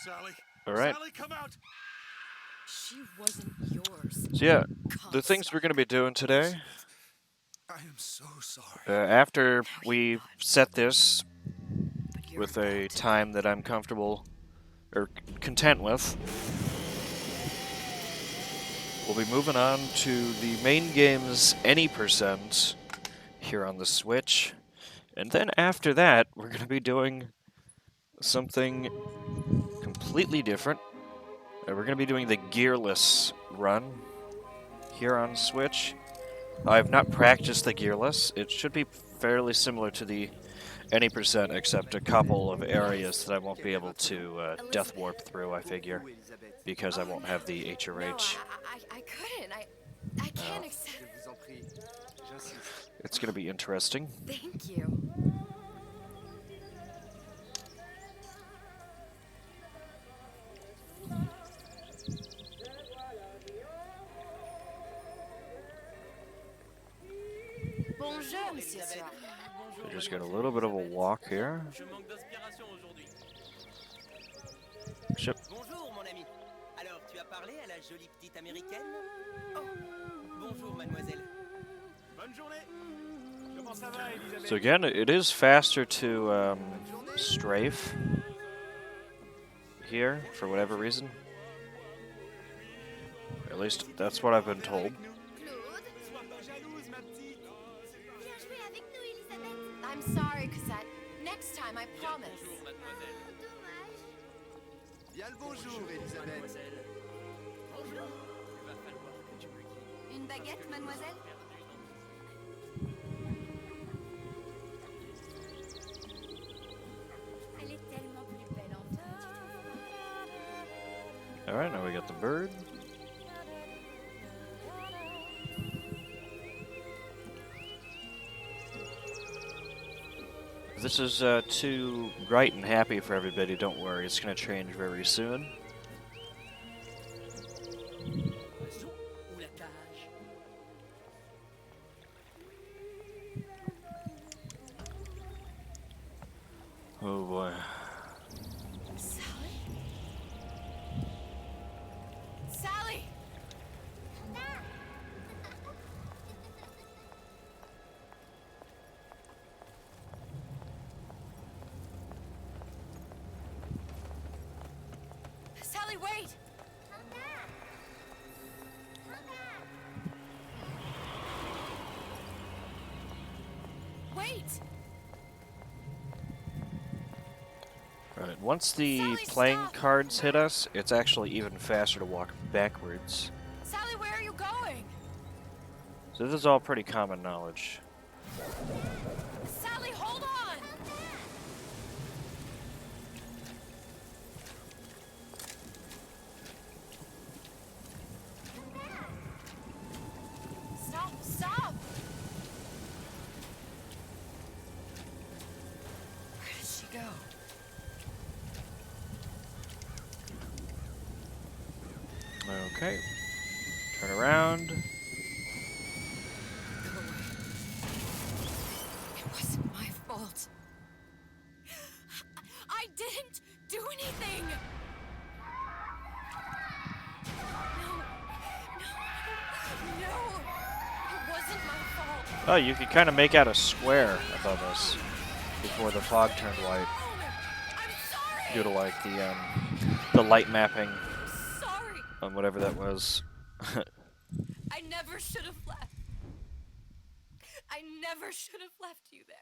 Sally. All right. Sally, come out. She wasn't yours. So yeah, the Cock things we're going to be doing today, I am so sorry. after No, you're we not. set this But you're with about a to. time that I'm comfortable or content with, we'll be moving on to the main game's any percent here on the Switch. And then after that, we're going to be doing something completely different. We're going to be doing the gearless run here on Switch. I've not practiced the gearless. It should be fairly similar to the any percent, except a couple of areas that I won't be able to death warp through, I figure, because I won't have the No, HRH. I couldn't. I can't accept. It's going to be interesting. Thank you. Bonjour, Monsieur Soir. We just got a little bit of a walk here. Ship. Bonjour, mon ami. Alors, tu as parlé à la jolie petite américaine? Oh, bonjour, mademoiselle. Bonne journée. Comment ça va, Elisabeth? So again, it is faster to strafe here for whatever reason. At least that's what I've been told. I'm sorry, Cosette. Next time, I promise. Bien le bonjour, Elisabeth. Une baguette, mademoiselle? Elle est tellement plus belle en fait. Alright, now we got the bird. If this is too bright and happy for everybody, don't worry, it's going to change very soon. Oh boy. Sally? Sally! Sally, wait! Wait! Alright, once the Sally, playing stop! cards hit us, it's actually even faster to walk backwards. Sally, where are you going? So this is all pretty common knowledge. Sally, hold on! Stop, stop! Where did she go? Okay. Turn around. Go away. It wasn't my fault. I didn't do anything! No, it wasn't my fault. Oh, you can kind of make out a square above us before the fog turned white. I'm sorry! Due to like the light mapping Sorry! on whatever that was. I never should have left. I never should have left you there.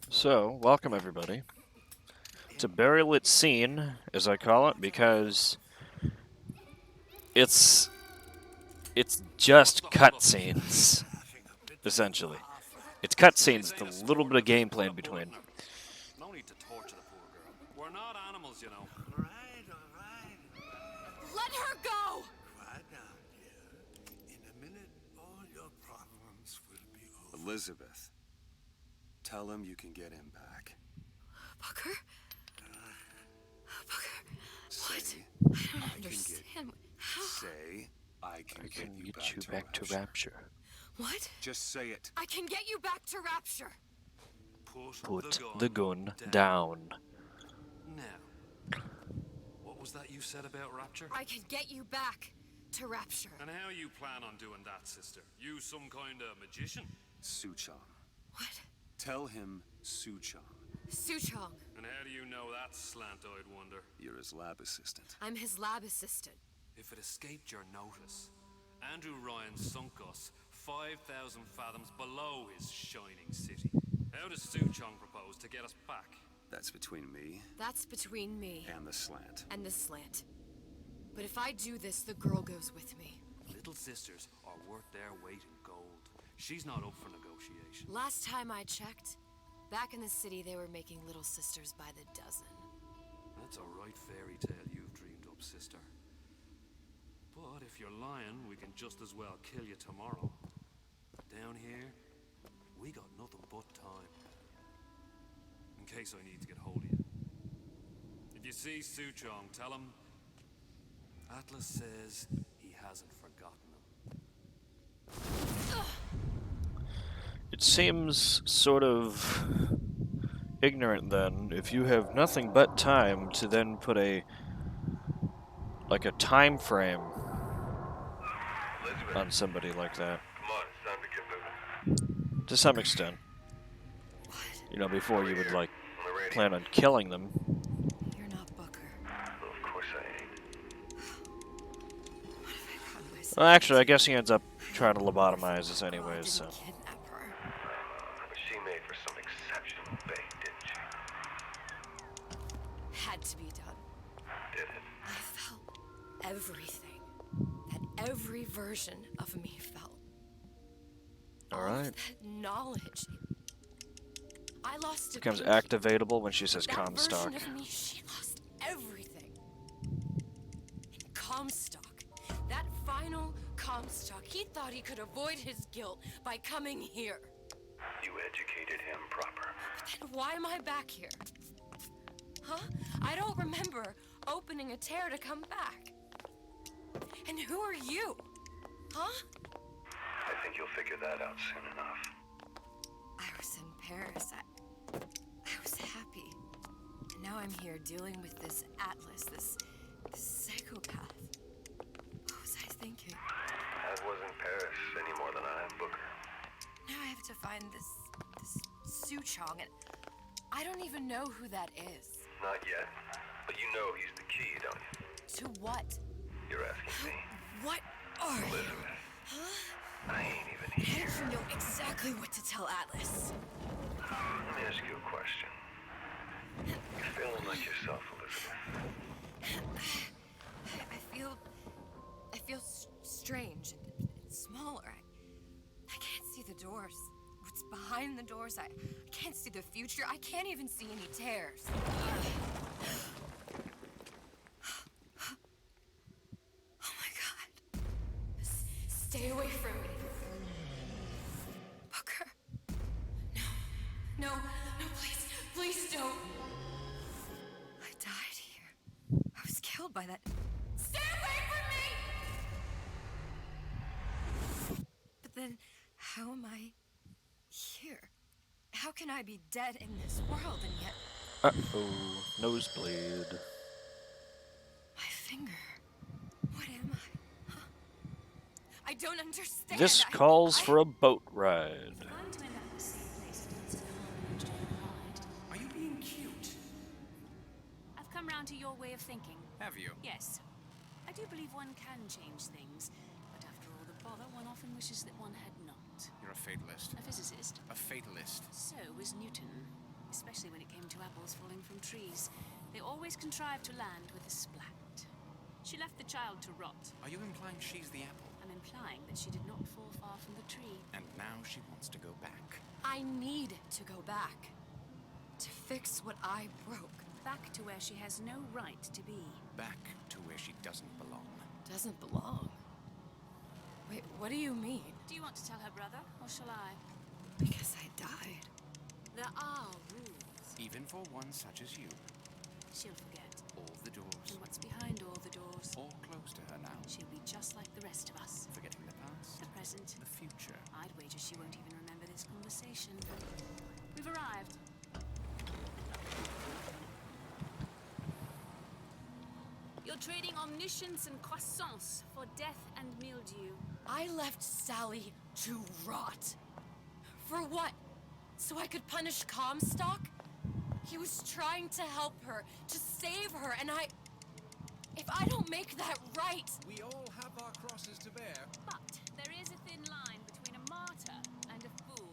So, welcome everybody to Burial at Scene, as I call it, because it's just cutscenes, essentially. It's cutscenes with a little bit of gameplay in between. No need to torture the poor girl. We're not animals, you know. All right, all right. Let her go! Quiet down, dear. In a minute, all your problems will be over. Elizabeth. Tell him you can get him back. Booker? Booker, what? Say, I don't understand. How? Say, I can I can get get you back to Rapture. Rapture. What? Just say it. I can get you back to Rapture. Put the gun down. Now, what was that you said about Rapture? I can get you back to Rapture. And how you plan on doing that, sister? You some kind of magician? Suchong. What? Tell him Suchong. Suchong. And how do you know that, slant-eyed wonder? You're his lab assistant. I'm his lab assistant. If it escaped your notice, Andrew Ryan sunk us 5,000 fathoms below his shining city. How does Suchong propose to get us back? That's between me That's between me and the slant. and the slant. But if I do this, the girl goes with me. Little sisters are worth their weight in gold. She's not up for negotiation. Last time I checked, back in the city they were making little sisters by the dozen. That's a right fairy tale you've dreamed up, sister. But if you're lying, we can just as well kill you tomorrow. Down here, we got nothing but time. In case I need to get hold of you. If you see Suchong, tell him Atlas says he hasn't forgotten him. It seems sort of ignorant then, if you have nothing but time to then put a time frame on somebody like that. Come on, it's time to get moving. To some extent. You know, before you would On the radio. plan on killing them. You're not Booker. Well, of course I ain't. What if I found myself? Well, actually, I guess he ends up trying to lobotomize us anyways, so. Didn't kidnap her. But she made for some exceptional bait, didn't she? Had to be done. Did it? I felt everything that every version of me felt. All of Alright. that knowledge. I lost a Becomes pinky. activatable when she says That Comstock. version of me, she lost everything. And Comstock, that final Comstock, he thought he could avoid his guilt by coming here. You educated him proper. Then why am I back here? Huh? I don't remember opening a tear to come back. And who are you? Huh? I think you'll figure that out soon enough. I was in Paris. I was happy. And now I'm here dealing with this Atlas, this psychopath. What was I thinking? I wasn't Paris any more than I am Booker. Now I have to find this Suchong, and I don't even know who that is. Not yet. But you know he's the key, don't you? To what? You're asking me. What are you? Elizabeth. Huh? I ain't even How here. did you know exactly what to tell Atlas? Let me ask you a question. You feeling like yourself, Elizabeth? I feel strange and smaller. I can't see the doors. What's behind the doors? I can't see the future. I can't even see any tears. Oh my God. Stay away from me. Booker. No, please don't. I died here. I was killed by that. Stay away from me! But then, how am I here? How can I be dead in this world and yet Uh-oh. Nosebleed. my finger? What am I? Huh? I don't understand. This calls for a boat ride. Going to end up in the same place that Hudson Harmon enjoyed a ride. Are you being cute? I've come round to your way of thinking. Have you? Yes. I do believe one can change things, but after all the bother, one often wishes that one had not. You're a fatalist. A physicist. A fatalist. So was Newton, especially when it came to apples falling from trees. They always contrived to land with a splat. She left the child to rot. Are you implying she's the apple? I'm implying that she did not fall far from the tree. And now she wants to go back. I need to go back. To fix what I broke. Back to where she has no right to be. Back to where she doesn't belong. Doesn't belong. Wait, what do you mean? Do you want to tell her brother, or shall I? There are rules. Even for one such as you. She'll forget. All the doors. And what's behind all the doors? All closed to her now. She'll be just like the rest of us. Forgetting the past. The present. The future. I'd wager she won't even remember this conversation. We've arrived. You're trading omniscience and croissance for death and mildew. I left Sally to rot. For what? So I could punish Comstock? He was trying to help her, to save her, and if I don't make that right... We all have our crosses to bear. But there is a thin line between a martyr and a fool.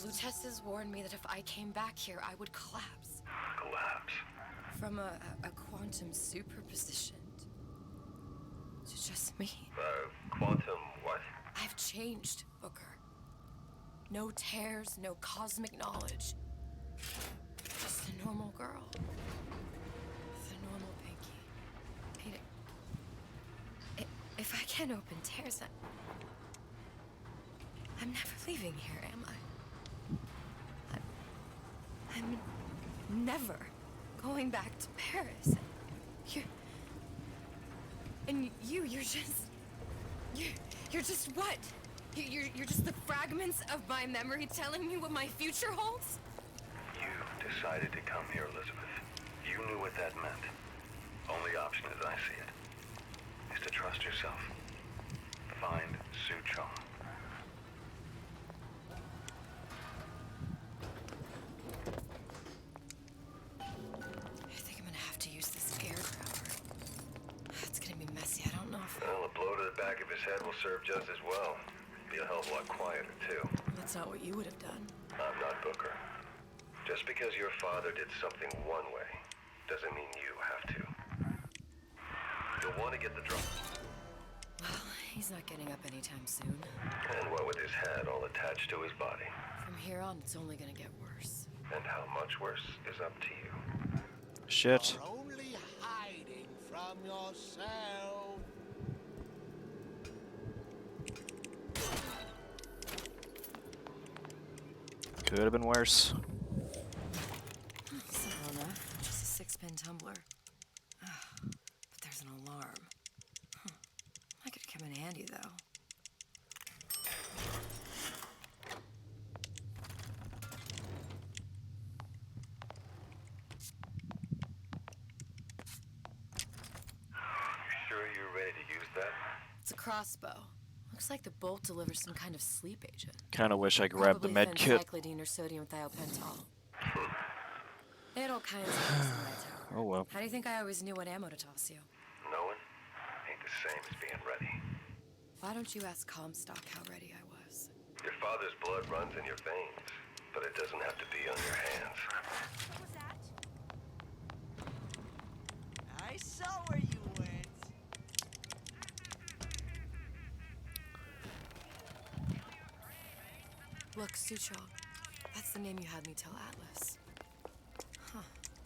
Lutessa's warned me that if I came back here, I would collapse. Collapse. From a quantum superposition to just me. Quantum what? I've changed, Booker. No tears, no cosmic knowledge. Just a normal girl. With a normal pinky. If I can't open tears, I'm never leaving here, am I? I'm never going back to Paris. You're just what? You're just the fragments of my memory telling me what my future holds? You decided to come here, Elizabeth. You knew what that meant. Only option, as I see it, is to trust yourself. Find Suchong. I think I'm gonna have to use this air grabber. It's gonna be messy. I don't know if... Well, a blow to the back of his head will serve just as well. Be a hell of a lot quieter, too. That's not what you would have done. I'm not Booker. Just because your father did something one way, doesn't mean you have to. You'll want to get the drum. Well, he's not getting up anytime soon. And what with his head all attached to his body. From here on, it's only gonna get worse. And how much worse is up to you. Shit. You're only hiding from yourself. Could have been worse. Simple enough. Just a six-pin tumbler. But there's an alarm. That could come in handy, though. You sure you're ready to use that? It's a crossbow. Looks like the bolt delivers some kind of sleep agent. Kind of wish I grabbed the med kit. Phencyclidine or sodium thiopental. They had all kinds of things in that tower. Oh well. How do you think I always knew what ammo to toss you? Knowing ain't the same as being ready. Why don't you ask Comstock how ready I was? Your father's blood runs in your veins, but it doesn't have to be on your hands. What was that? I saw where you went. Look, Suchong. That's the name you had me tell Atlas.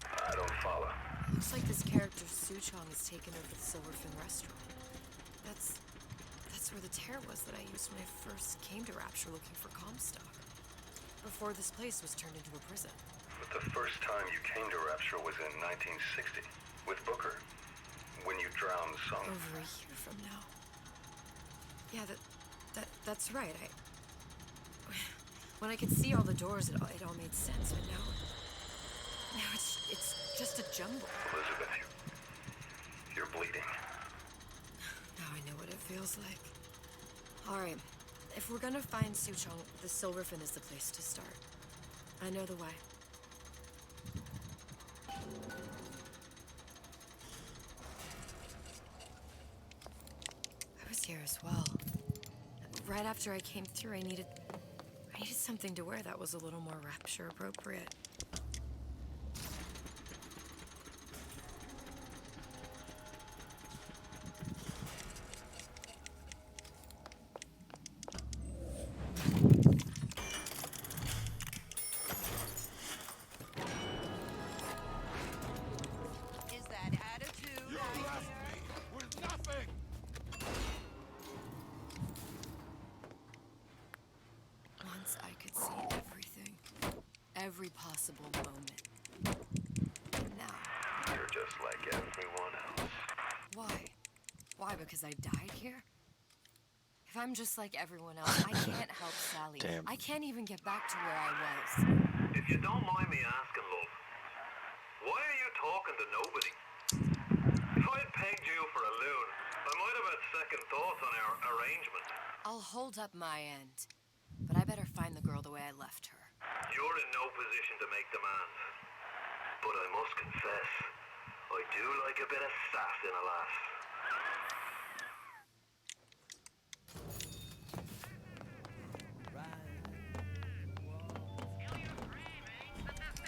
I don't follow. Looks like this character Suchong has taken over the Silverfin restaurant. That's where the tear was that I used when I first came to Rapture looking for Comstock. Before this place was turned into a prison. But the first time you came to Rapture was in 1960, with Booker. When you drowned Sung. Over a year from now. Yeah, that's right. When I could see all the doors, it all made sense. But now it's just a jumble. Elizabeth, you're bleeding. Now I know what it feels like. All right, if we're gonna find Suchong, the Silverfin is the place to start. I know the way. I was here as well. Right after I came through, I needed something to wear that was a little more Rapture appropriate. Is that attitude? You left me with nothing. possible moment. Now, You're just like everyone else. why? Why? Because I died here? If I'm just like everyone else, I can't help Sally. Damn. I can't even get back to where I was. If you don't mind me asking, love, why are you talking to nobody? If I had pegged you for a loon, I might have had second thoughts on our arrangement. I'll hold up my end. But I better find the girl the way I left her. You're in no position to make demands. But I must confess, I do like a bit of sass in a lass.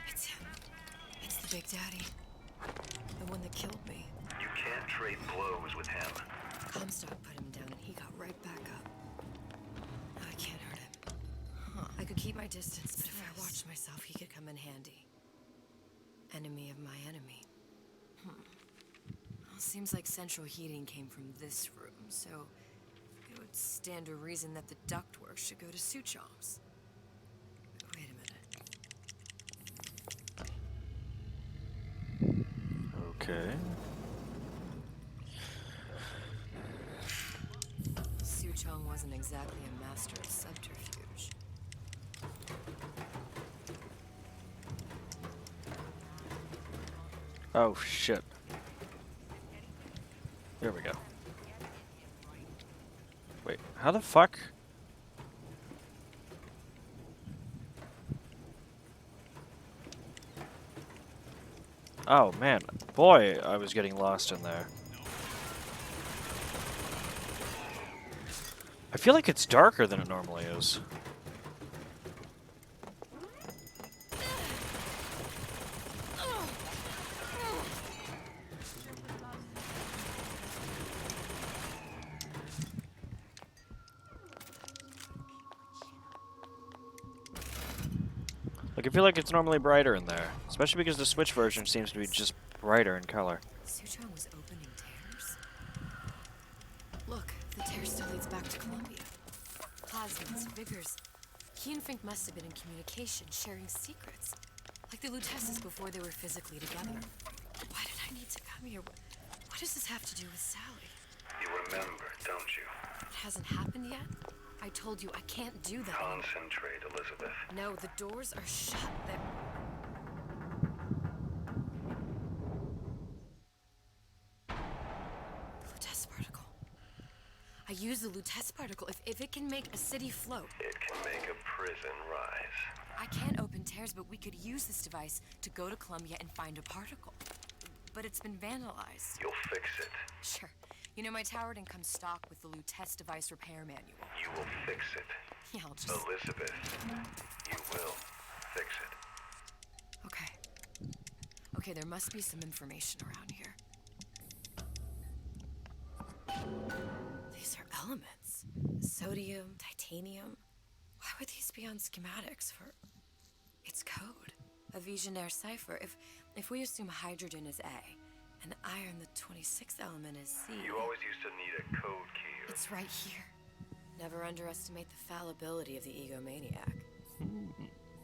It's him. It's the Big Daddy. The one that killed me. You can't trade blows with him. Comstock put him down and he got right back up. I can't hurt him. I could keep my distance, but if I watched myself, he could come in handy. Enemy of my enemy. Well, seems like central heating came from this room, so it would stand to reason that the ductwork should go to Suchong's. Wait a minute. Okay. Suchong wasn't exactly a master of subterfuge. Oh, shit. There we go. Wait, how the fuck? Oh, man. Boy, I was getting lost in there. I feel like it's darker than it normally is. Like, I feel like it's normally brighter in there. Especially because the Switch version seems to be just brighter in color. Suchong was opening tears? Look, the tear still leads back to Columbia. Plasmids, Vigors. He and Fink must have been in communication, sharing secrets. Like the Lutesses before they were physically together. Why did I need to come here? What does this have to do with Sally? You remember, don't you? It hasn't happened yet? I told you I can't do that. Concentrate, Elizabeth. No, the doors are shut. They're... Lutece particle. I use the Lutece particle. If it can make a city float. It can make a prison rise. I can't open tears, but we could use this device to go to Columbia and find a particle. But it's been vandalized. You'll fix it. Sure. You know, my tower didn't come stock with the Lutece device repair manual. You will fix it. Yeah, I'll just... Elizabeth, you will fix it. Okay. Okay, there must be some information around here. These are elements. Sodium, titanium. Why would these be on schematics for... It's code. A Visionaire cipher. If we assume hydrogen is A, and iron, the 26th element, is C... You always used to need a code key. It's right here. Never underestimate the fallibility of the egomaniac.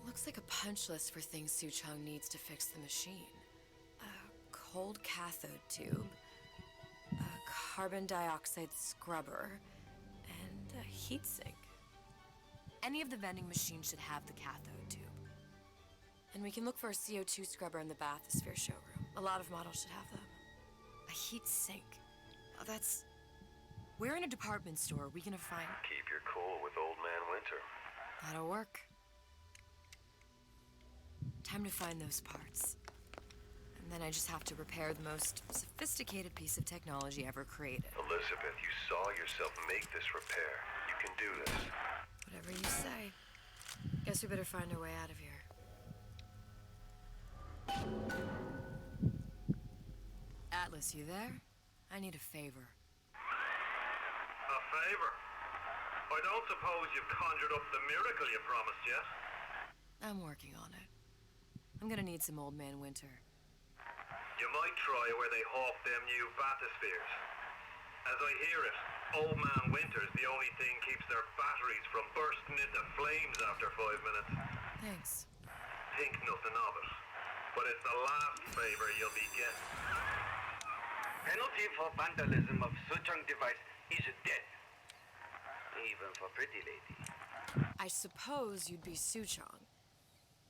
Looks like a punch list for things Suchong needs to fix the machine. A cold cathode tube, a carbon dioxide scrubber, and a heat sink. Any of the vending machines should have the cathode tube. And we can look for a CO2 scrubber in the bathysphere showroom. A lot of models should have them. A heat sink. Oh, that's... We're in a department store. We gonna find... Keep your cool with Old Man Winter. That'll work. Time to find those parts. And then I just have to repair the most sophisticated piece of technology ever created. Elizabeth, you saw yourself make this repair. You can do this. Whatever you say. Guess we better find our way out of here. Atlas, you there? I need a favor. A favor? I don't suppose you've conjured up the miracle you promised yet? I'm working on it. I'm gonna need some Old Man Winter. You might try where they hawk them new bathyspheres. As I hear it, Old Man Winter's the only thing keeps their batteries from bursting into flames after 5 minutes. Thanks. think nothing of it, but it's the last favor you'll be getting. Penalty for vandalism of Suchong device is death. Even for pretty lady. I suppose you'd be Suchong.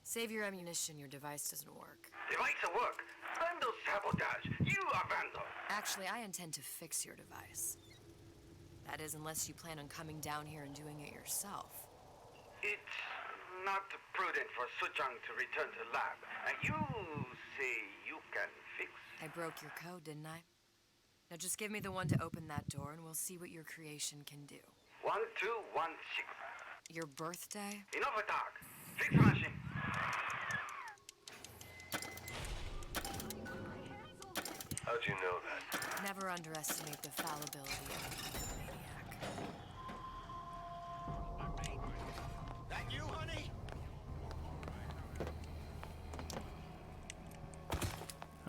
Save your ammunition, your device doesn't work. Device at work. Vandal sabotage. You are vandal. Actually, I intend to fix your device. That is, unless you plan on coming down here and doing it yourself. It's not prudent for Suchong to return to lab. And you say you can fix? I broke your code, didn't I? Now just give me the one to open that door and we'll see what your creation can do. 1216. Your birthday? Enough of talk. Fix the machine. How'd you know that? Never underestimate the fallibility of a maniac. That you, honey?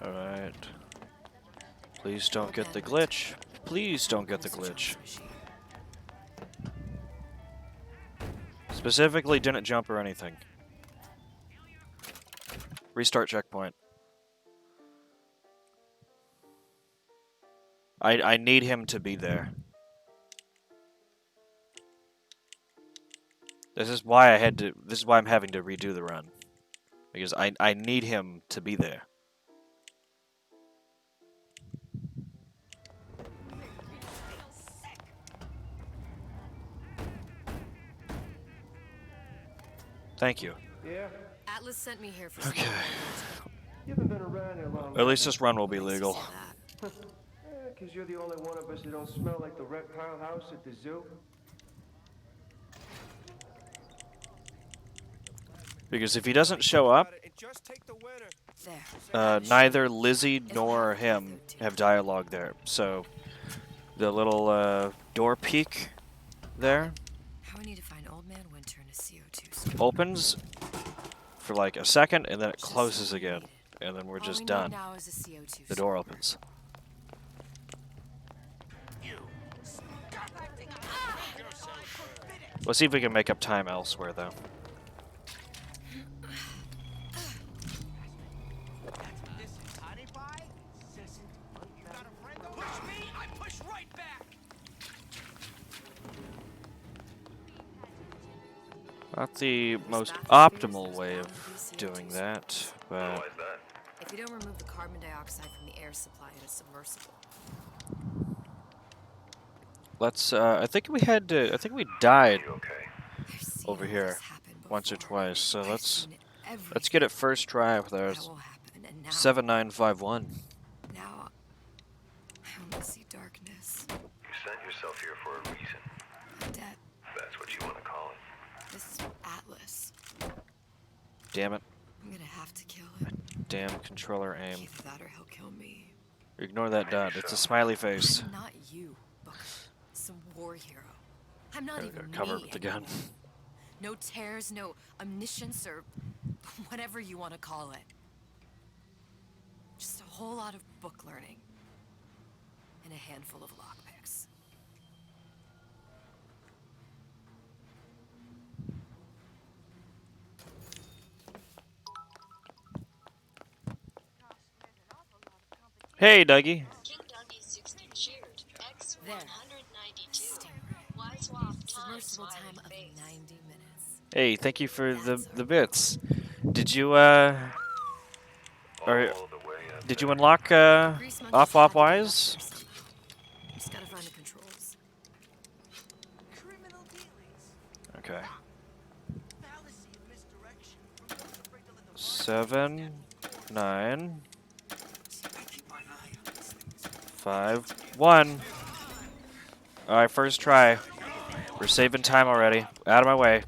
Alright. Please don't get the glitch. Please don't get the glitch. Specifically, didn't jump or anything. Restart checkpoint. I need him to be there. This is why I'm having to redo the run. Because I need him to be there. Thank you. Yeah? Atlas sent me here for Okay. You haven't been around here long. At least this run will be legal. Because you're the only one of us that don't smell like the reptile house at the zoo. Because if he doesn't show up, Just take the winner. There. neither Lizzie nor him have dialogue there. So the little door peek there How I need to find Old Man Winter in a CO2 suit. opens for like a second and then it closes again. And then we're All just we need done. now is a CO2 The door opens. Let's see if we can make up time elsewhere, though. This is honey pie? You got a friend over? Push me, I push right back. Not the most optimal way of doing that, but Why is that? If you don't remove the carbon dioxide from the air supply, it is submersible. let's. I think we died You okay? I've seen over all here this happen once or before. twice. So I've let's seen let's get it everything first try with our that will happen, and now, 7951. now I only see darkness. You sent yourself here for a reason. I'm dead. That's what you want to call it. This is Atlas. Damn it! I'm gonna have to kill him. Damn controller aim. Either that or he'll kill me. Ignore that dot. It's a smiley face. I'm not you, Booker. Some war hero. I'm not There we even go. Cover it me with the gun. anymore. No tears, no omniscience, or whatever you want to call it. Just a whole lot of book learning. And a handful of lockpicks. Hey, Dougie. King Doggy 60 cheered. X192. There. Wise Waff time Submersible time smiling of face. 90 minutes. Hey, thank you for That's the a bits. Did you All Or- the way up did you there. unlock Grease monkey off had to be wise? up there somehow. Just gotta find the controls. Criminal dealings. Okay. Fallacy of misdirection. We're both afraid to let the 7, 9, 5, 1. Alright, first try. We're saving time already. Out of my way.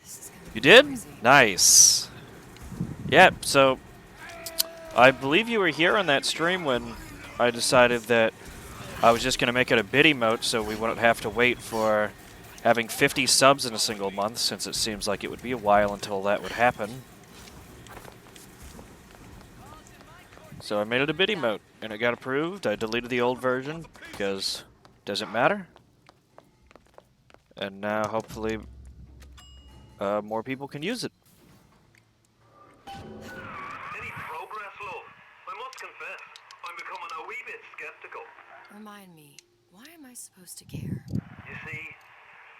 This is gonna You be did? crazy. Nice. Yep, so I believe you were here on that stream when I decided that I was just going to make it a bid emote so we wouldn't have to wait for having 50 subs in a single month, since it seems like it would be a while until that would happen. So I made it a bid emote, and it got approved. I deleted the old version because it doesn't matter. And now hopefully more people can use it. Any progress, love? I must confess, I'm becoming a wee bit skeptical. Remind me, why am I supposed to care? You see,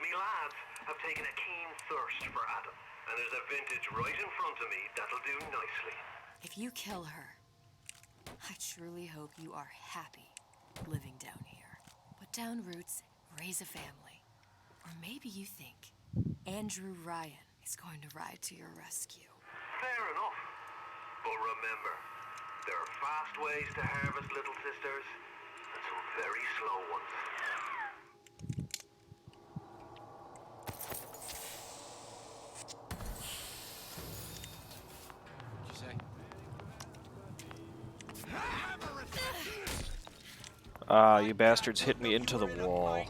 me lads have taken a keen thirst for Adam, and there's a vintage right in front of me that'll do nicely. If you kill her, I truly hope you are happy living down here. Put down roots, raise a family. Or maybe you think Andrew Ryan is going to ride to your rescue. Fair enough. But remember, there are fast ways to harvest little sisters, and some very slow ones. Ah, you bastards hit me into the wall.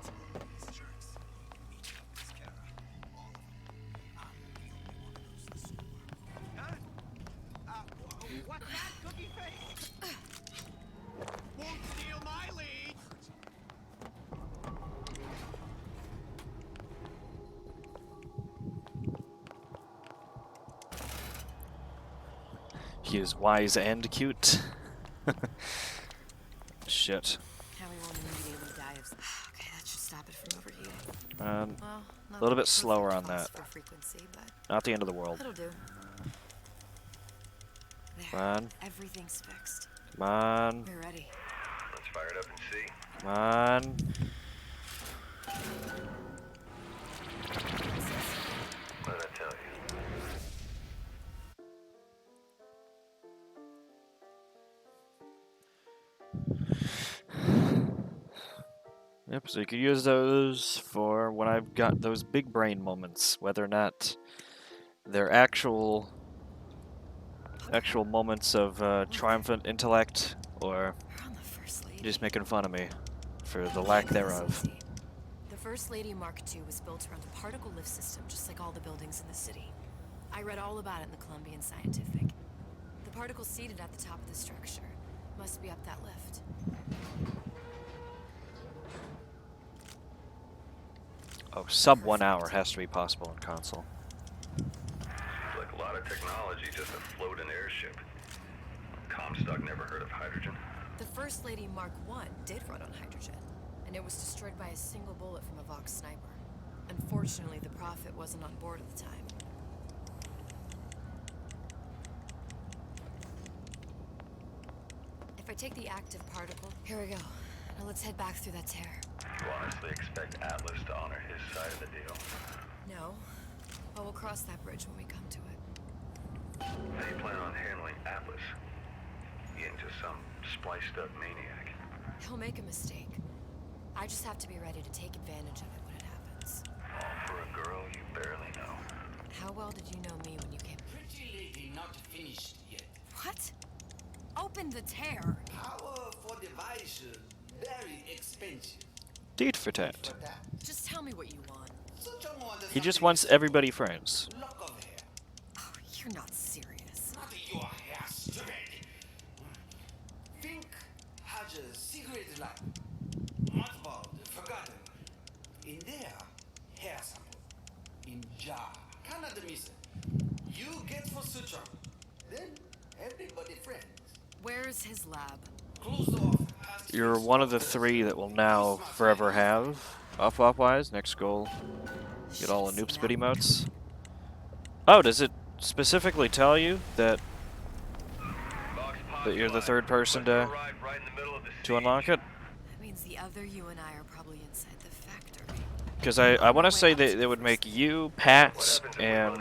What's that, cookie face? Won't steal my lead. He is wise and cute. Shit. How we won't immediately die of... Okay, that should stop it from overheating. A Well, not little the bit slower perfect on pulse that. for frequency, but Not the end of the world. that'll do. There. Come on. Everything's fixed. Come on. We're ready. Let's fire it up and see. Come on. What did I tell you? Yep, so you could use those for when I've got those big brain moments, whether or not they're actual moments of triumphant intellect or We're on the First Lady. just making fun of me for the lack thereof. The First Lady Mark II was built around a particle lift system, just like all the buildings in the city. I read all about it in the Columbian Scientific. The particles seated at the top of the structure must be up that lift. Oh, sub 1 hour has to be possible in console. Seems like a lot of technology just to float an airship. Comstock never heard of hydrogen. The First Lady Mark I did run on hydrogen, and it was destroyed by a single bullet from a Vox sniper. Unfortunately, the Prophet wasn't on board at the time. If I take the active particle... Here we go. Now let's head back through that tear. You honestly expect Atlas to honor his side of the deal? No. But we'll cross that bridge when we come to it. How do you plan on handling Atlas? He ain't just some spliced-up maniac. He'll make a mistake. I just have to be ready to take advantage of it when it happens. All for a girl you barely know. How well did you know me when you came? Pretty lady not finished yet. What? Open the tear! Power for device, very expensive. Deed for tat. Just tell me what you want. He just wants everybody friends. Lock of hair. Oh, you're not serious. Not your hair, stupid. Think has a secret lab. Mothballed, forgotten. In there, hair sample. In jar. Cannot miss it. You get for suture. Then everybody friends. Where's his lab? Closed off. You're one of the 3 that will now forever have. Off-wise, next goal. Get all the noob spit emotes. Oh, does it specifically tell you that you're the 3rd person to unlock it? That means the other you and I are probably inside the factory. Because I want to say that it would make you, Pat, and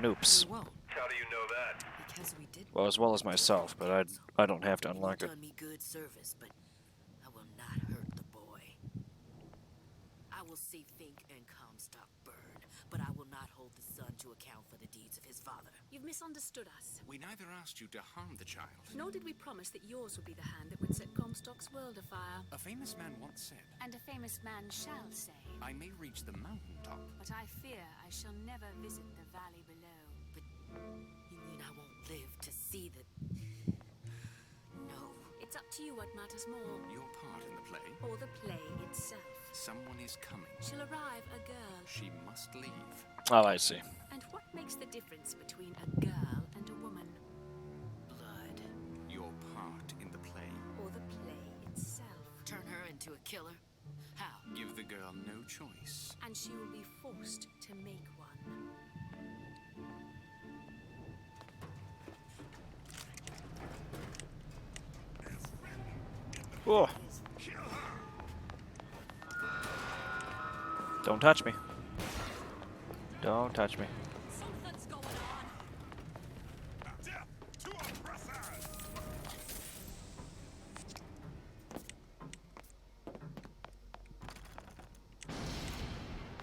Noops. We won't. How do you know that? Because we did. Well, as well as myself, but I don't have to unlock it. Done me good service, but I will not hurt the boy. I will see Fink and Comstock burn, but I will not hold the son to account for the deeds of his father. You've misunderstood us. We neither asked you to harm the child. Nor did we promise that yours would be the hand that would set Comstock's world afire. A famous man once said, And a famous man shall say, I may reach the mountaintop. but I fear I shall never visit the valley below. But you mean I won't live to see the... No. It's up to you what matters more, Your part in the play. or the play itself. Someone is coming. She'll arrive a girl. She must leave. Oh, I see. And what makes the difference between a girl and a woman? Blood. Your part in the play. Or the play itself. Turn her into a killer? How? Give the girl no choice. And she will be forced to make one. Oh. Don't touch me. Don't touch me. Something's going on.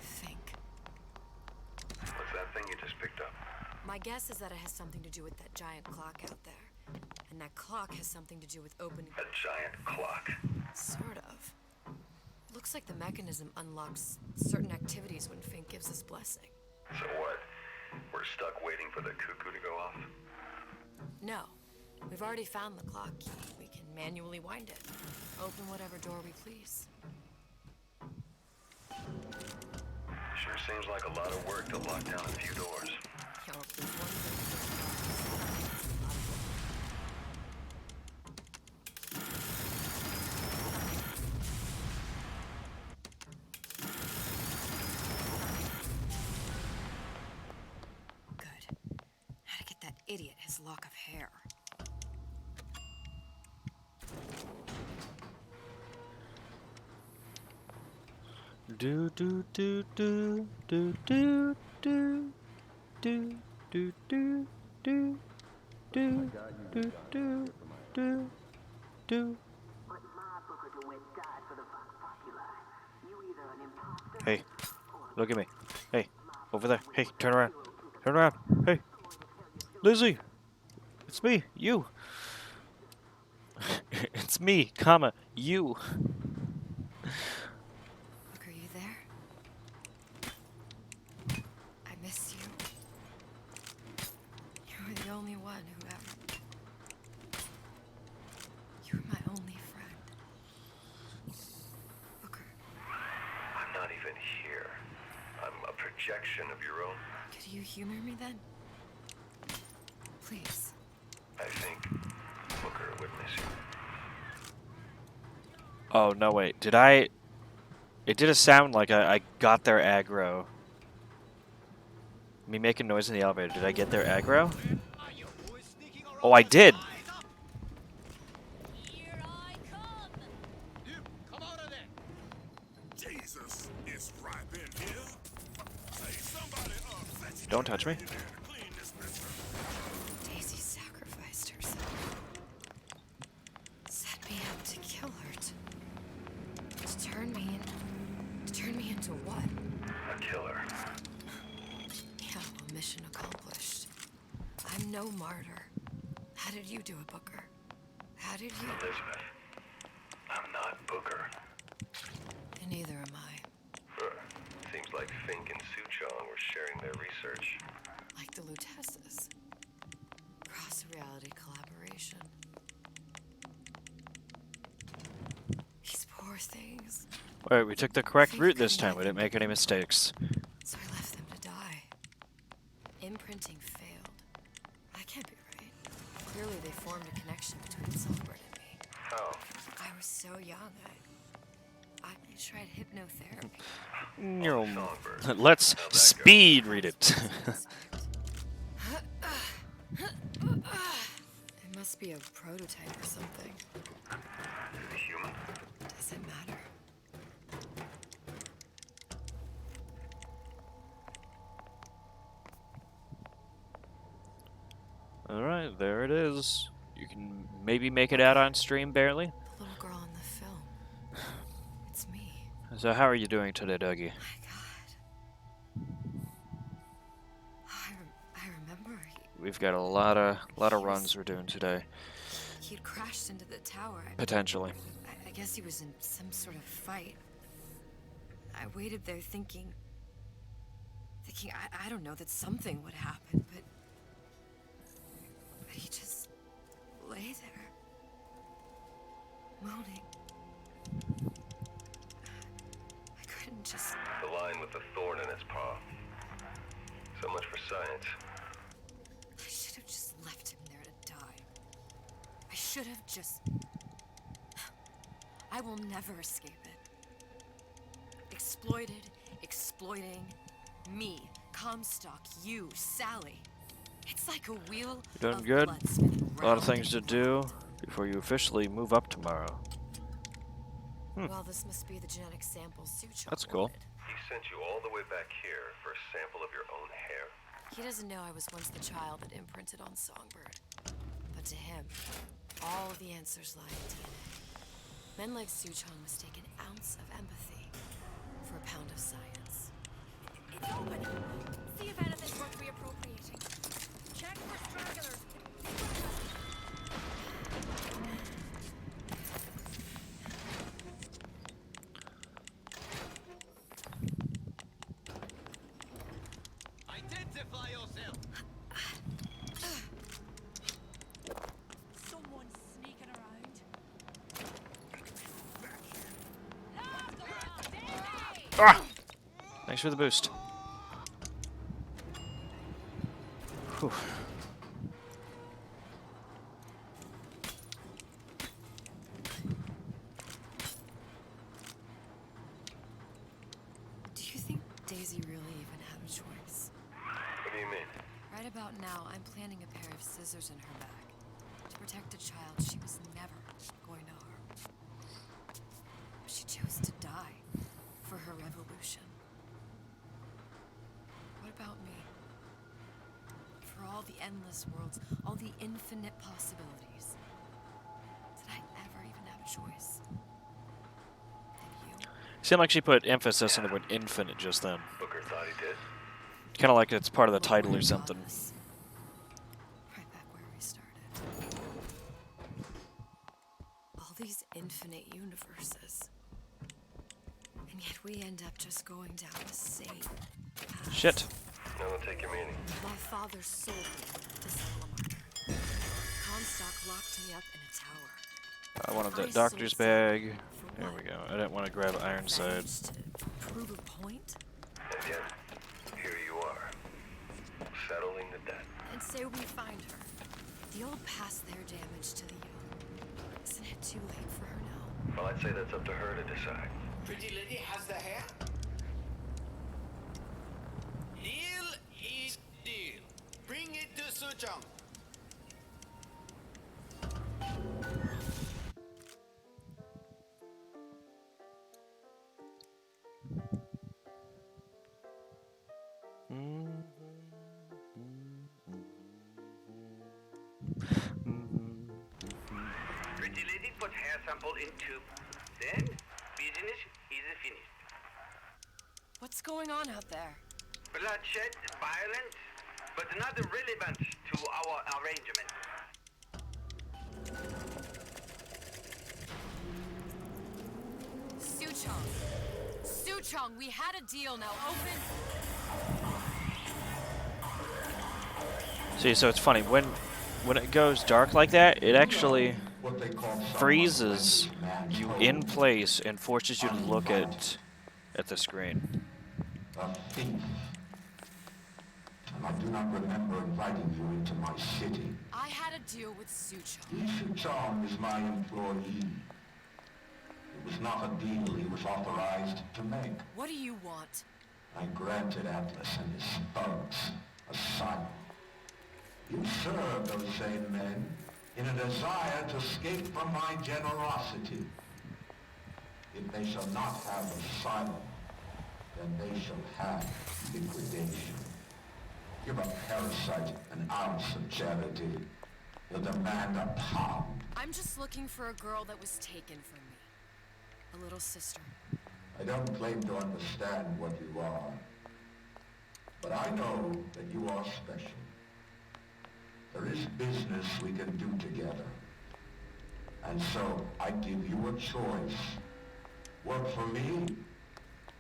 Think. What's that thing you just picked up? My guess is that it has something to do with that giant clock out there. And that clock has something to do with opening... A giant clock. Sort of. Looks like the mechanism unlocks certain activities when Fink gives his blessing. So what? We're stuck waiting for the cuckoo to go off? No. We've already found the clock key. We can manually wind it. Open whatever door we please. Sure seems like a lot of work to lock down a few doors. Yo, if there's one thing how to get that idiot his lock of hair. Do do do do do do do do do do do do do do do do. Hey, look at me. Hey, over there. Hey, turn around. Turn around. Hey, Lizzie. It's me. You. It's me, comma, you. Look, are you there? I miss you. You were the only one who ever... You were my only friend. Booker, I'm not even here. I'm a projection of your own. could you humor me then? Please. I think Booker would miss you. Oh, no, wait. Did I... It did a sound like I got their aggro. Me making noise in the elevator. Did I get their aggro? Oh, I did! Here I come. You, come out of there. Jesus, it's right in here. Say somebody up. Don't touch me. Daisy sacrificed herself. Set me up to kill her. To turn me into what? A killer. Yeah, well, mission accomplished. I'm no martyr. How did you do it, Booker? How did you... Elizabeth, I'm not Booker. And neither am I. Seems like Fink and Suchong were sharing their research. Like the Lutesses. Cross-reality collaboration. These poor things. Alright, we took the correct route this time. We didn't make any mistakes. So I left them to die. Imprinting failed. That can't be right. Clearly they formed a connection between Songbird and me. How? I was so young, I tried hypnotherapy. Let's speed read it. It must be a prototype or something. Human? Does it matter? Alright, there it is. You can maybe make it out on stream barely. The little girl in the film. It's me. So how are you doing today, Dougie? I remember We've got a lot of runs we're doing today. he'd crashed into the tower. Potentially. I guess he was in some sort of fight. I waited there thinking I don't know, that something would happen, but he just lay there, moaning. I couldn't just... The line with the thorn in its paw. So much for science. I should have just left him there to die. I should have just... I will never escape it. Exploited, exploiting, me, Comstock, you, Sally. It's like a wheel You're doing of good. blood spinning A lot of round things to and do round. before you officially move up tomorrow. Well, this must be the genetic sample Suchong That's cool. wanted. He sent you all the way back here for a sample of your own hair. He doesn't know I was once the child that imprinted on Songbird. But to him, all of the answers lie in DNA. Men like Suchong mistake an ounce of empathy for a pound of science. It's open. See if anything's worth reappropriating. Check for stragglers. Identify yourself. Someone's sneaking around. Ah! Thanks for the boost. Whew. Do you think Daisy really even had a choice? What do you mean? Right about now, I'm planting a pair of scissors in her back to protect a child she was never going to harm. But she chose to die for her revolution. What about me? For all the endless worlds, all the infinite possibilities. Did I ever even have a choice? Did you? Seemed like she put emphasis on the word infinite just then. Booker thought he did. Kind of like it's part of the Look title where or it got something. us. Right back where we started. All these infinite universes. And yet we end up just going down the same path. Shit. No, don't take your meaning. My father sold me to Salamark. Comstock locked me up in a tower. I wanted I that doctor's sold bag. for There what? we go. I didn't want to grab Ironside. Revenge to prove a point? And yet, here you are, settling the debt. And say we find her. The old past their damage to the young. Isn't it too late for her now? Well, I'd say that's up to her to decide. Pretty lady has the hair? Deal is deal. Bring it to Suchong. Pretty lady put hair sample in tube. Then, business is finished. What's going on out there? Bloodshed, violence, but not relevant to our arrangement. Suchong. Suchong, we had a deal now. Open. See, so it's funny when it goes dark like that, it actually freezes you in place and forces you to look at the screen. A thief. And I do not remember inviting you into my city. I had a deal with Suchong. Suchong is my employee. It was not a deal he was authorized to make. What do you want? I granted Atlas and his thugs asylum. You serve those same men in a desire to escape from my generosity. If they shall not have asylum, then they shall have liquidation. Give a parasite an ounce of charity. He'll demand a pound. I'm just looking for a girl that was taken from me. A little sister. I don't claim to understand what you are, but I know that you are special. There is business we can do together. And so I give you a choice. Work for me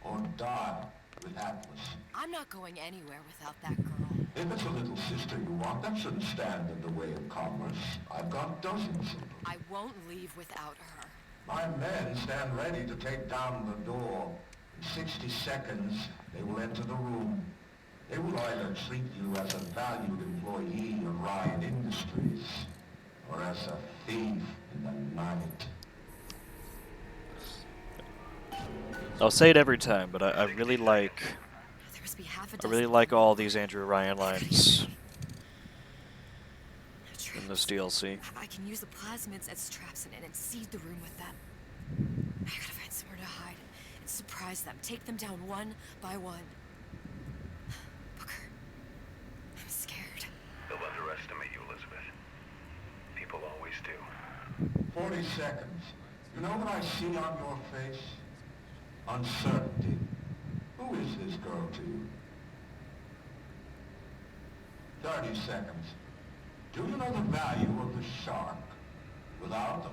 or die with Atlas. I'm not going anywhere without that girl. If it's a little sister you want, that shouldn't stand in the way of commerce. I've got dozens of them. I won't leave without her. My men stand ready to take down the door. In 60 seconds, they will enter the room. They will either treat you as a valued employee of Ryan Industries, or as a thief in the night. I'll say it every time, but I really like... There must be half a I dozen. really like all these Andrew Ryan lines in this DLC. I can use the plasmids as traps in it and seed the room with them. I gotta find somewhere to hide and surprise them. Take them down one by one. Booker, I'm scared. They'll underestimate you, Elizabeth. People always do. 40 seconds. You know what I see on your face? Uncertainty. Who is this girl to you? 30 seconds. Do you know the value of the shark? Without them,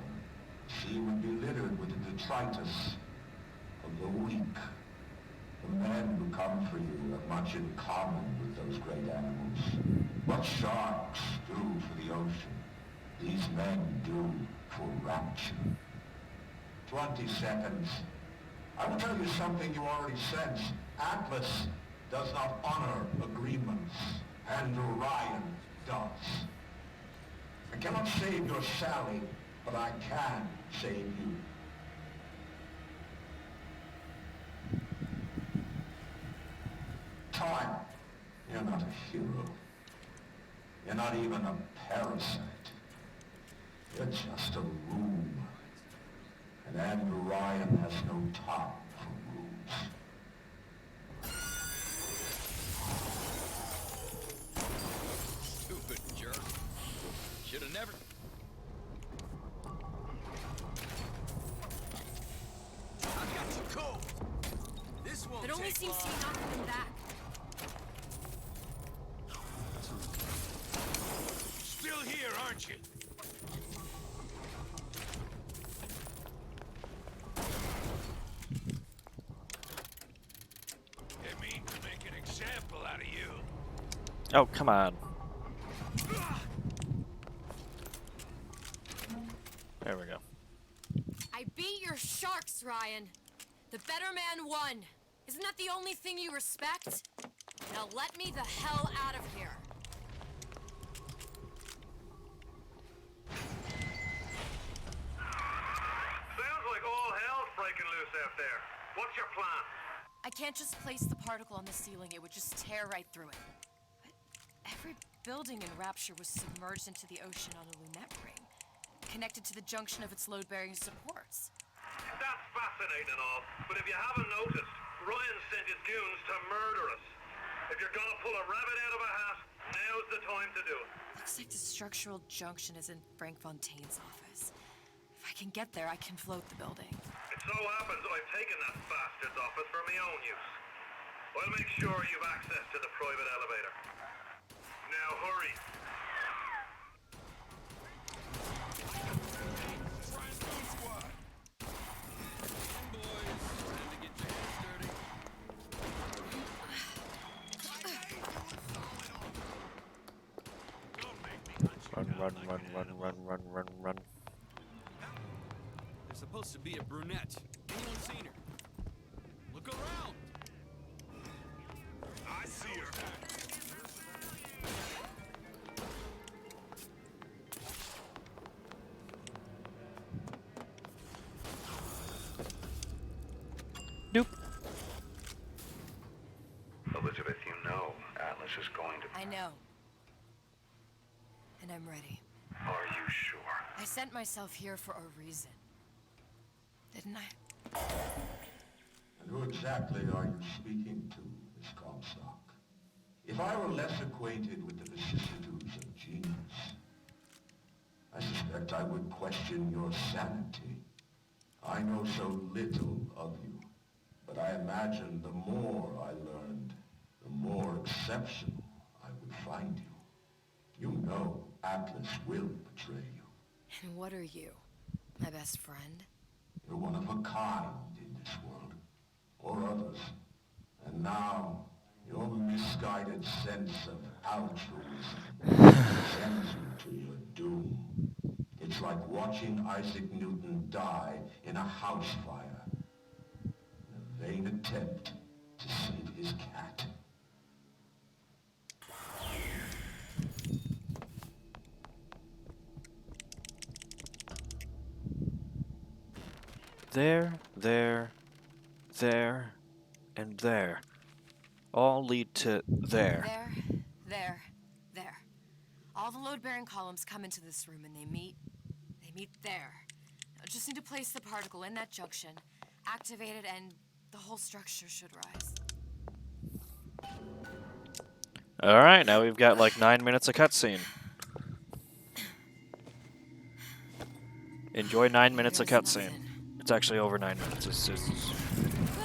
the sea would be littered with the detritus of the weak. The men who come for you have much in common with those great animals. What sharks do for the ocean, these men do for rapture. 20 seconds. I will tell you something you already sense. Atlas does not honor agreements. Andrew Ryan does. I cannot save your Sally, but I can save you. Time. You're not a hero. You're not even a parasite. You're just a room. And Andrew Ryan has no time for rules. Stupid jerk. Should've never... I got you cold. This won't It only take seems long. to be knocking them back. Still here, aren't you? It means to make an example out of you. Oh, come on. There we go. I beat your sharks, Ryan. The better man won. Isn't that the only thing you respect? Now let me the hell out of here. Sounds like all hell's breaking loose out there. What's your plan? I can't just place the particle on the ceiling. It would just tear right through it. But every building in Rapture was submerged into the ocean on a lunette ring, connected to the junction of its load-bearing supports. That's fascinating and all, but if you haven't noticed, Ryan sent his goons to murder us. If you're gonna pull a rabbit out of a hat, now's the time to do it. Looks like the structural junction is in Frank Fontaine's office. If I can get there, I can float the building. It so happens I've taken that bastard's office for my own use. I'll make sure you've access to the private elevator. Now hurry. Run. There's supposed to be a brunette. Anyone seen her? Look around! I see her. Nope. Elizabeth, you know Atlas is going to... I know. And I'm ready. Are you sure? I sent myself here for a reason. Didn't I? And who exactly are you speaking to, Miss Comstock? If I were less acquainted with the vicissitudes of genius, I suspect I would question your sanity. I know so little of you, but I imagine the more I learned, the more exceptional I would find you. You know Atlas will betray you. And what are you? My best friend? You're one of a kind in this world, or others. And now, your misguided sense of altruism sends you to your doom. It's like watching Isaac Newton die in a house fire, in a vain attempt to save his cat. there, and there. All lead to there. There. All the load-bearing columns come into this room and they meet there. I just need to place the particle in that junction, activate it, and the whole structure should rise. Alright, now we've got like 9 minutes of cutscene. Enjoy 9 minutes of cutscene. It's actually over 9 minutes.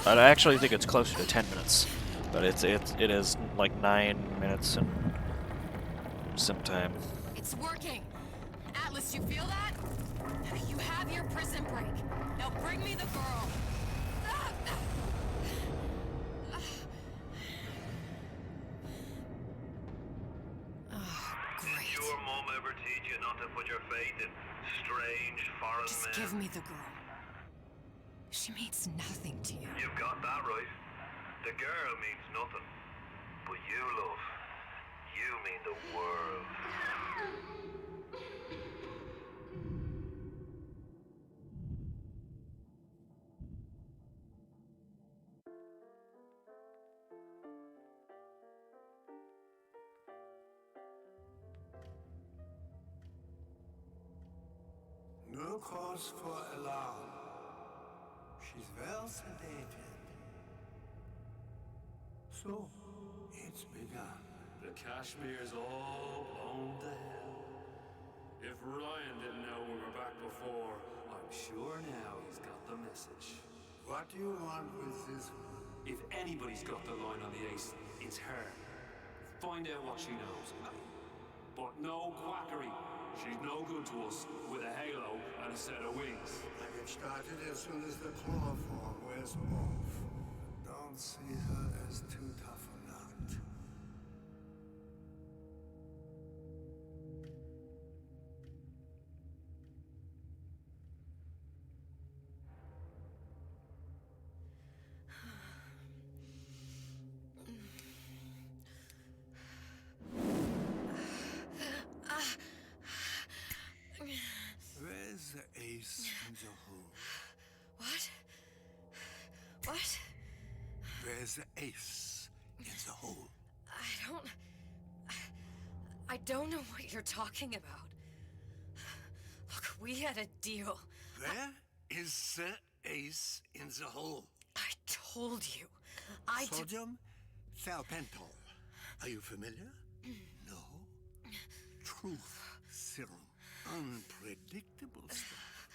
I actually think it's closer to 10 minutes. But it is like 9 minutes and some time. It's working! Atlas, you feel that? You have your prison break. Now bring me the girl. Did your mom ever teach you not to put your faith in strange foreign Just men? give me the girl. She means nothing to you. You've got that right. The girl means nothing. But you, love, you mean the world. No cause for alarm. She's well sedated. So, it's begun. The Kashmir's all blown to hell. If Ryan didn't know we were back before, I'm sure now he's got the message. What do you want with this one? If anybody's got the line on the ace, it's her. Find out what she knows. But no quackery. She's no good to us with a halo and a set of wings. I get started as soon as the chloroform wears off. Don't see her as too tough a nut. Where's the ace in the hole? What? Where's the ace in the hole? I don't know what you're talking about. Look, we had a deal. Where is the ace in the hole? I told you. Sodium salpental. Are you familiar? No. Truth serum. Unpredictable stuff.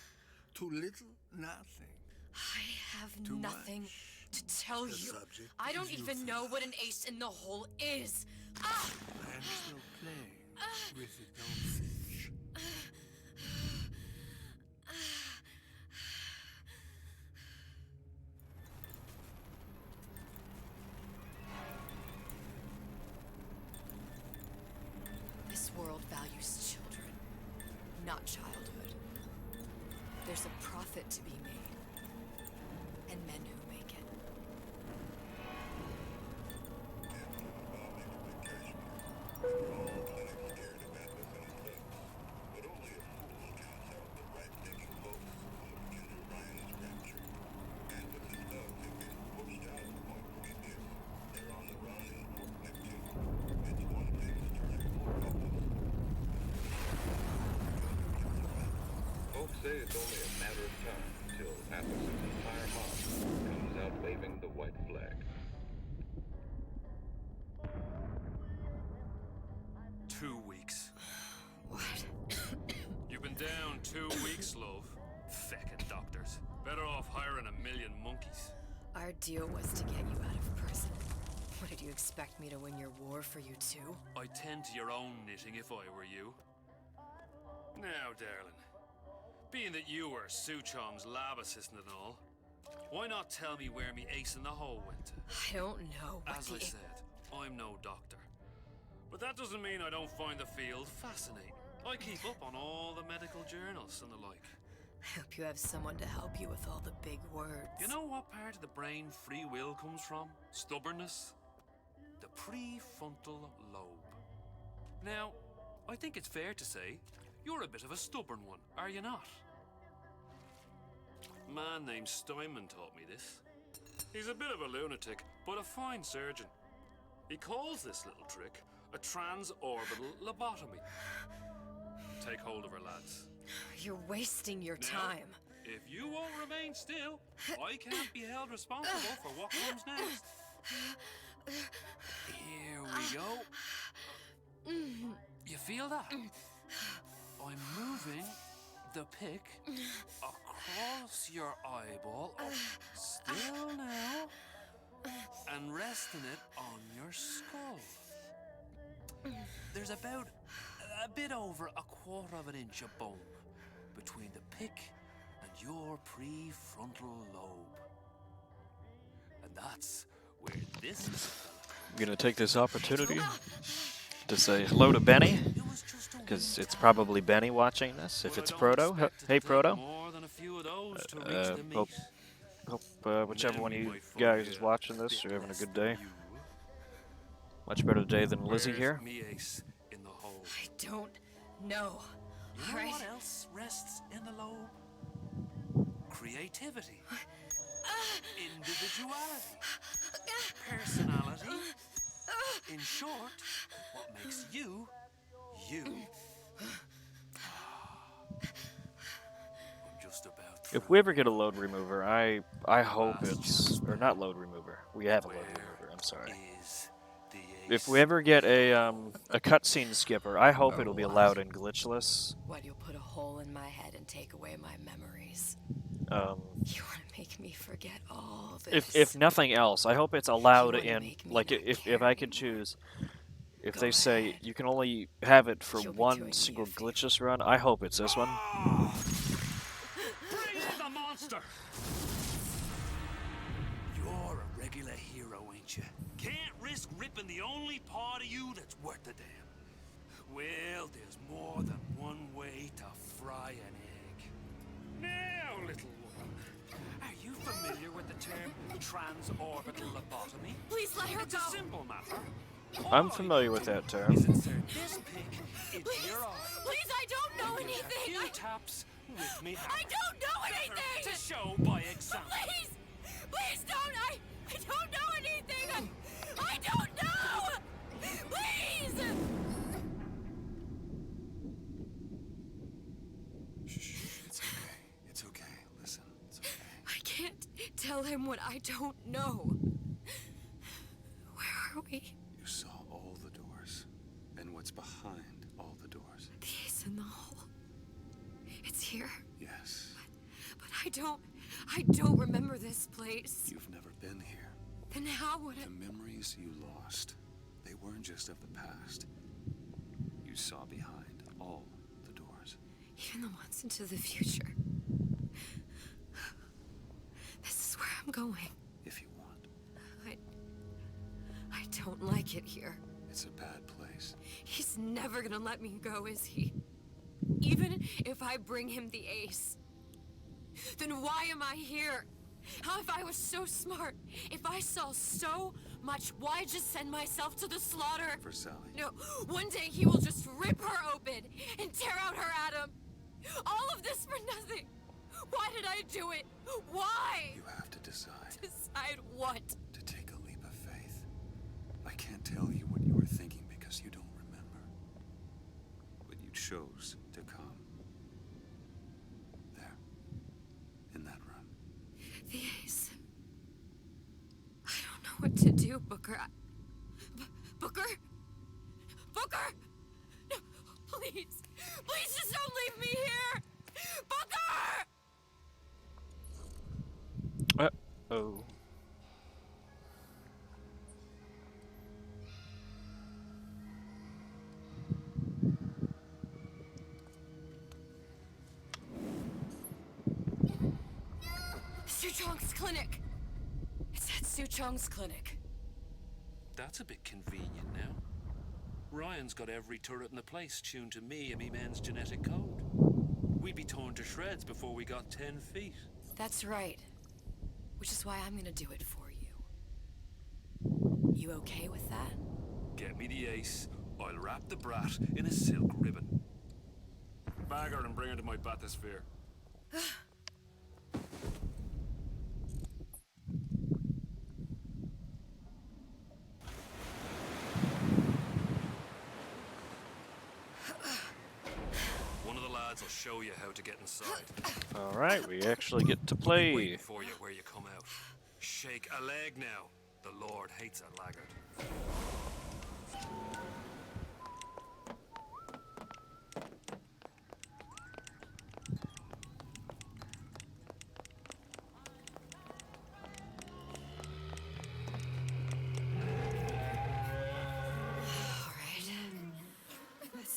Too little, nothing. I have Too nothing much. to tell The you. subject I don't is even know what an ace in the hole is. Ah! I'm still playing with the dosage. This world values children, not childhood. There's a profit to be made, and men who make it. Folks say it's only a matter of time until Atlas's entire mob comes out waving the white flag. 2 weeks. What? You've been down 2 weeks, love. Feckin' doctors. Better off hiring a million monkeys. Our deal was to get you out of prison. What, did you expect me to win your war for you too? I'd tend to your own knitting if I were you. Now, darling, being that you were Su Chong's lab assistant and all, why not tell me where me ace in the hole went to? I don't know what As I said, I'm no doctor. But that doesn't mean I don't find the field fascinating. I keep up on all the medical journals and the like. I hope you have someone to help you with all the big words. You know what part of the brain free will comes from? Stubbornness? The prefrontal lobe. Now, I think it's fair to say you're a bit of a stubborn one, are you not? man named Steinman taught me this. He's a bit of a lunatic, but a fine surgeon. He calls this little trick a transorbital lobotomy. Take hold of her, lads. You're wasting your Now, time. if you won't remain still, I can't be held responsible for what comes next. Here we go. You feel that? I'm moving the pick across your eyeball, still now, and resting it on your skull. There's about a bit over a quarter of an inch of bone between the pick and your prefrontal lobe. And that's where this I'm gonna take this opportunity to say hello to Benny, because it's probably Benny watching this. If it's Proto, hey Proto. Hope whichever one of you guys is watching this, you're having a good day. Much better day than Lizzie here. I don't know. You know what else rests in the lobe? Creativity, individuality, personality. In short, what makes you, you. I'm just about If we ever get a load remover, I hope it's, or not load remover. We have a load remover. I'm sorry. If we ever get a cutscene skipper, I hope it'll be allowed in Glitchless. What, you'll put a hole in my head and take away my memories? You want to make me forget all this? If nothing else, I hope it's allowed in. Like if I could choose, if they say you can only have it for one single Glitchless run, I hope it's this one. Bring the monster! You're a regular hero, ain't you? Can't risk ripping the only part of you that's worth a damn. Well, there's more than one way to fry an egg. Now, little woman, are you familiar with the term transorbital lobotomy? Please let her It's go. a simple matter. I'm familiar with that term. Is insert this pick into your eye. Please, I don't know anything. A few taps with me. I don't know anything. To show by example. Please, please don't. I don't know anything. I don't know. Please. It's okay. It's okay. Listen, it's okay. I can't tell him what I don't know. Where are we? You saw all the doors. And what's behind all the doors. The ace in the hole. It's here. Yes. But I don't remember this place. You've never been here. Then how would it? The memories you lost, they weren't just of the past. You saw behind all the doors. Even the ones into the future. This is where I'm going. If you want. I don't like it here. It's a bad place. He's never gonna let me go, is he? Even if I bring him the ace. Then why am I here? How if I was so smart? If I saw so much, why just send myself to the slaughter? For Sally. No, one day he will just rip her open and tear out her atom. All of this for nothing. Why did I do it? Why? You have to decide. Decide what? To take a leap of faith. I can't tell you what you were thinking because you don't remember. But you chose to come. There. In that room. The ace. I don't know what to do, Booker. Booker? Booker! No, please. Please just don't leave me here! Booker! Uh-oh. Suchong's clinic. It's at Suchong's clinic. That's a bit convenient now. Ryan's got every turret in the place tuned to me and me men's genetic code. We'd be torn to shreds before we got 10 feet. That's right. Which is why I'm gonna do it for you. You okay with that? Get me the ace. I'll wrap the brat in a silk ribbon. Bag her and bring her to my bathysphere. will show you how to get inside. Alright, we actually get to Waiting play. for you where you come out. Shake a leg now. The Lord hates a laggard. Alright. Let's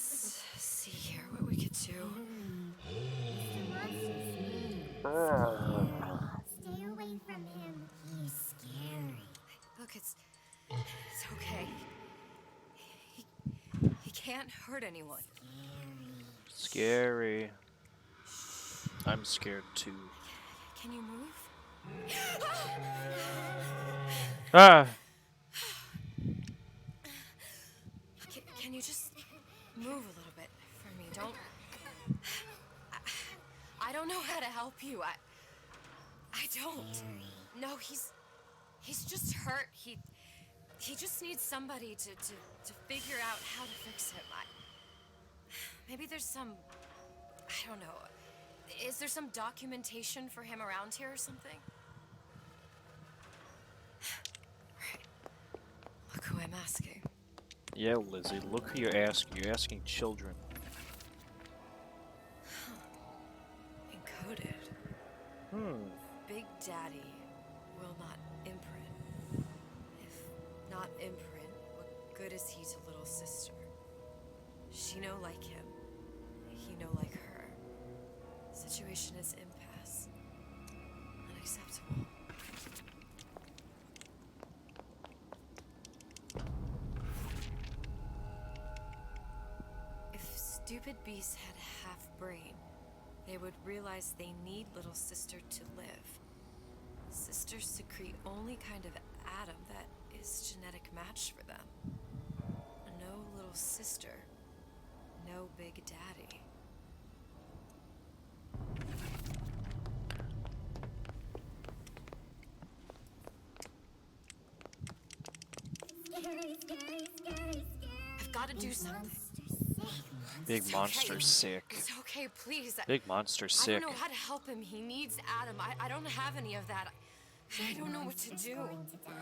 see here what we could do. Stay away from him. He's scary. Look, it's okay. He can't hurt anyone. Scary. I'm scared too. Can you move? Ah! Can you just move a little bit for me? Don't. I don't know how to help you. I don't. No, he's just hurt. He just needs somebody to figure out how to fix him. Maybe there's some, I don't know. Is there some documentation for him around here or something? Right. Look who I'm asking. Yeah, Lizzie, look who you're asking. You're asking children. Encoded. Big Daddy will not imprint. If not imprint, what good is he to little sister? She no like him. He no like her. Situation is impasse. Unacceptable. If stupid beasts had half brain, they would realize they need little sister to live. Sisters secrete only kind of atom that is genetic match for them. No little sister, no big daddy. I've got to do something. Big monster sick. It's okay, please. Big monster I sick. don't know how to help him. He needs Adam. I don't have any of that. I don't know what to do. Going to die.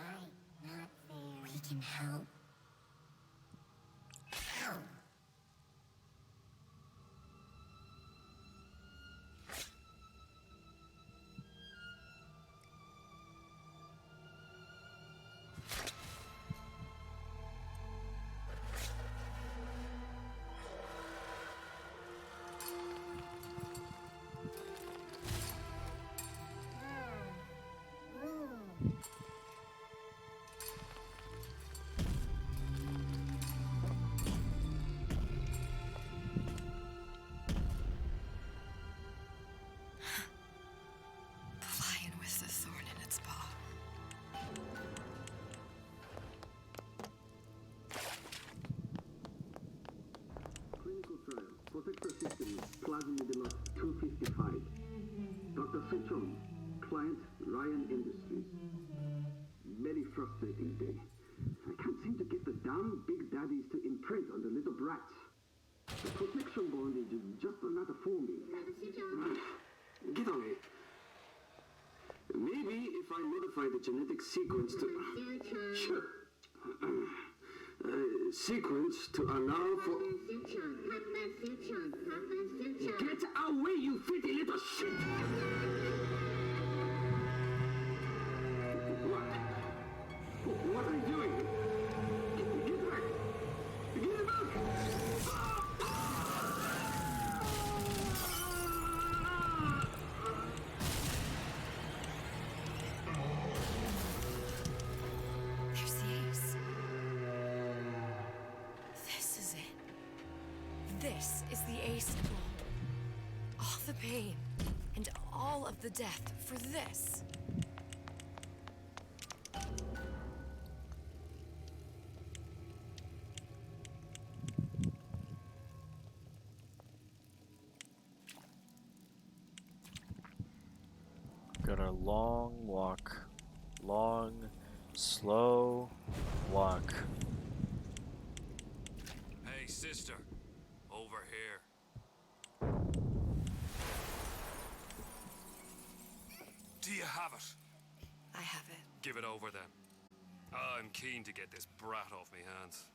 Not fair. We can help. Help. Lion with the thorn in its paw. Clinical trial. Protector system. Plasma Deluxe 255. Dr. Sitchum. Client Ryan Industries. Very frustrating day. I can't seem to get the damn big daddies to imprint on the little brats. The protection bond is just another forming. Get on it. Maybe if I modify the genetic sequence to... Sure. Sequence to allow for... Get away, you filthy little shit! What are you doing? Get back! Get back! There's the ace. This is it. This is the ace symbol. All the pain and all of the death for this. Got a long walk. Long, slow walk. Hey, sister. Over here. Give it over then. I'm keen to get this brat off me hands.